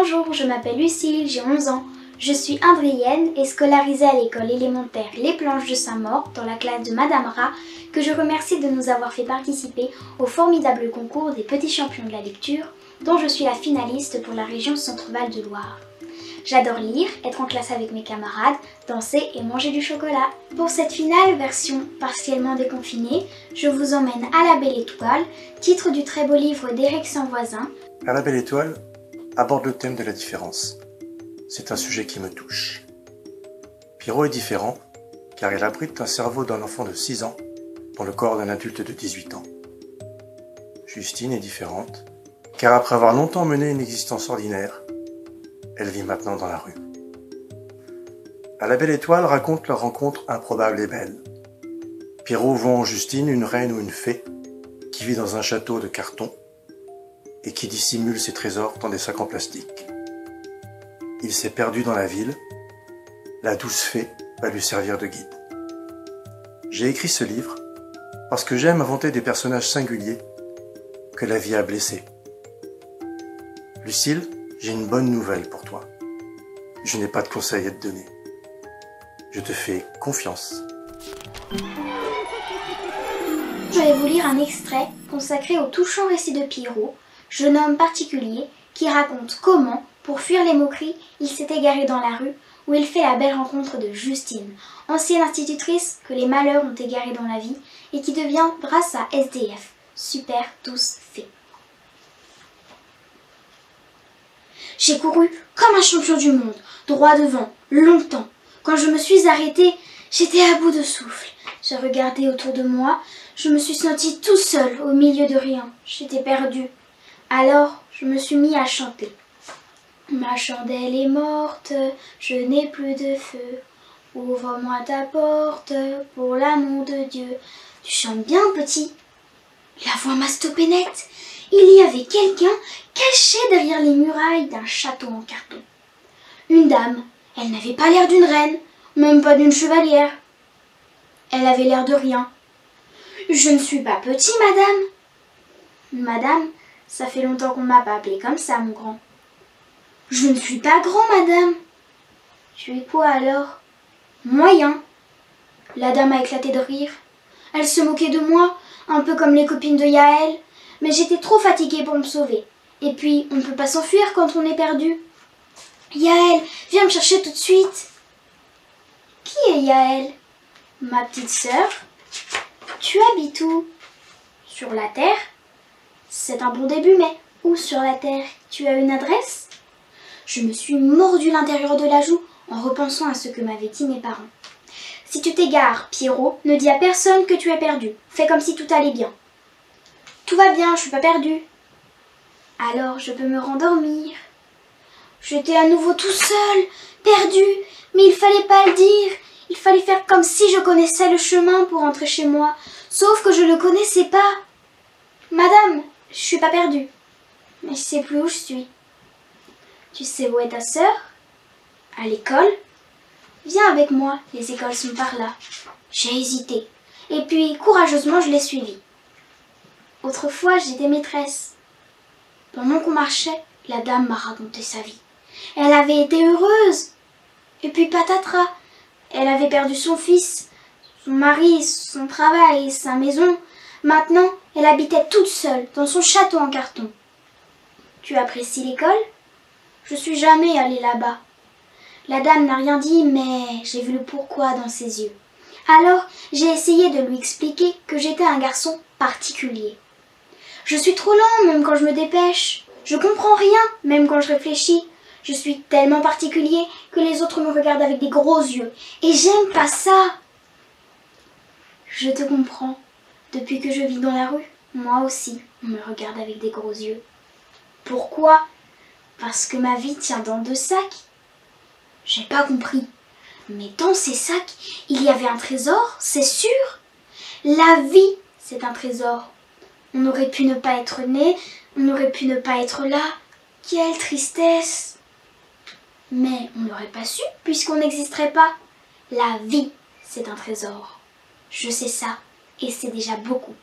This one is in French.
Bonjour, je m'appelle Lucille, j'ai 11 ans. Je suis indrienne et scolarisée à l'école élémentaire Les Planches de Saint-Maur dans la classe de Madame Rat, que je remercie de nous avoir fait participer au formidable concours des petits champions de la lecture, dont je suis la finaliste pour la région Centre-Val de Loire. J'adore lire, être en classe avec mes camarades, danser et manger du chocolat. Pour cette finale, version partiellement déconfinée, je vous emmène à La Belle Étoile, titre du très beau livre d'Éric Sanvoisin. À La Belle Étoile aborde le thème de la différence. C'est un sujet qui me touche. Pierrot est différent car il abrite un cerveau d'un enfant de 6 ans dans le corps d'un adulte de 18 ans. Justine est différente car après avoir longtemps mené une existence ordinaire, elle vit maintenant dans la rue. À La Belle Étoile raconte leur rencontre improbable et belle. Pierrot voit en Justine une reine ou une fée qui vit dans un château de carton et qui dissimule ses trésors dans des sacs en plastique. Il s'est perdu dans la ville, la douce fée va lui servir de guide. J'ai écrit ce livre parce que j'aime inventer des personnages singuliers que la vie a blessés. Lucille, j'ai une bonne nouvelle pour toi. Je n'ai pas de conseils à te donner. Je te fais confiance. Je vais vous lire un extrait consacré au touchant récit de Pierrot, jeune homme particulier qui raconte comment, pour fuir les moqueries, il s'est égaré dans la rue où il fait la belle rencontre de Justine, ancienne institutrice que les malheurs ont égarée dans la vie et qui devient grâce à SDF, super douce fée. J'ai couru comme un champion du monde, droit devant, longtemps. Quand je me suis arrêtée, j'étais à bout de souffle. J'ai regardé autour de moi, je me suis sentie tout seul au milieu de rien. J'étais perdue. Alors, je me suis mis à chanter. Ma chandelle est morte, je n'ai plus de feu. Ouvre-moi ta porte, pour l'amour de Dieu. Tu chantes bien, petit. La voix m'a stoppé net. Il y avait quelqu'un caché derrière les murailles d'un château en carton. Une dame, elle n'avait pas l'air d'une reine, même pas d'une chevalière. Elle avait l'air de rien. Je ne suis pas petit, madame. Madame, ça fait longtemps qu'on ne m'a pas appelé comme ça, mon grand. Je ne suis pas grand, madame. Tu es quoi alors? Moyen. La dame a éclaté de rire. Elle se moquait de moi, un peu comme les copines de Yaël, mais j'étais trop fatiguée pour me sauver. Et puis, on ne peut pas s'enfuir quand on est perdu. Yaël, viens me chercher tout de suite. Qui est Yaël? Ma petite sœur. Tu habites où? Sur la terre? C'est un bon début, mais où sur la terre? Tu as une adresse? Je me suis mordu l'intérieur de la joue en repensant à ce que m'avaient dit mes parents. Si tu t'égares, Pierrot, ne dis à personne que tu es perdu. Fais comme si tout allait bien. Tout va bien, je suis pas perdue. Alors je peux me rendormir. J'étais à nouveau tout seul, perdu, mais il fallait pas le dire. Il fallait faire comme si je connaissais le chemin pour rentrer chez moi, sauf que je le connaissais pas. Madame, je suis pas perdue, mais je sais plus où je suis. Tu sais où est ta sœur? À l'école? Viens avec moi, les écoles sont par là. J'ai hésité, et puis courageusement je l'ai suivie. Autrefois j'étais maîtresse. Pendant qu'on marchait, la dame m'a raconté sa vie. Elle avait été heureuse. Et puis patatras, elle avait perdu son fils, son mari, son travail, sa maison. Maintenant, elle habitait toute seule dans son château en carton. Tu apprécies l'école? Je suis jamais allée là-bas. La dame n'a rien dit, mais j'ai vu le pourquoi dans ses yeux. Alors, j'ai essayé de lui expliquer que j'étais un garçon particulier. Je suis trop lent, même quand je me dépêche. Je comprends rien, même quand je réfléchis. Je suis tellement particulier que les autres me regardent avec des gros yeux. Et j'aime pas ça. Je te comprends. Depuis que je vis dans la rue, moi aussi, on me regarde avec des gros yeux. Pourquoi? Parce que ma vie tient dans 2 sacs. J'ai pas compris. Mais dans ces sacs, il y avait un trésor, c'est sûr. La vie, c'est un trésor. On aurait pu ne pas être né, on aurait pu ne pas être là. Quelle tristesse! Mais on n'aurait pas su puisqu'on n'existerait pas. La vie, c'est un trésor. Je sais ça et c'est déjà beaucoup.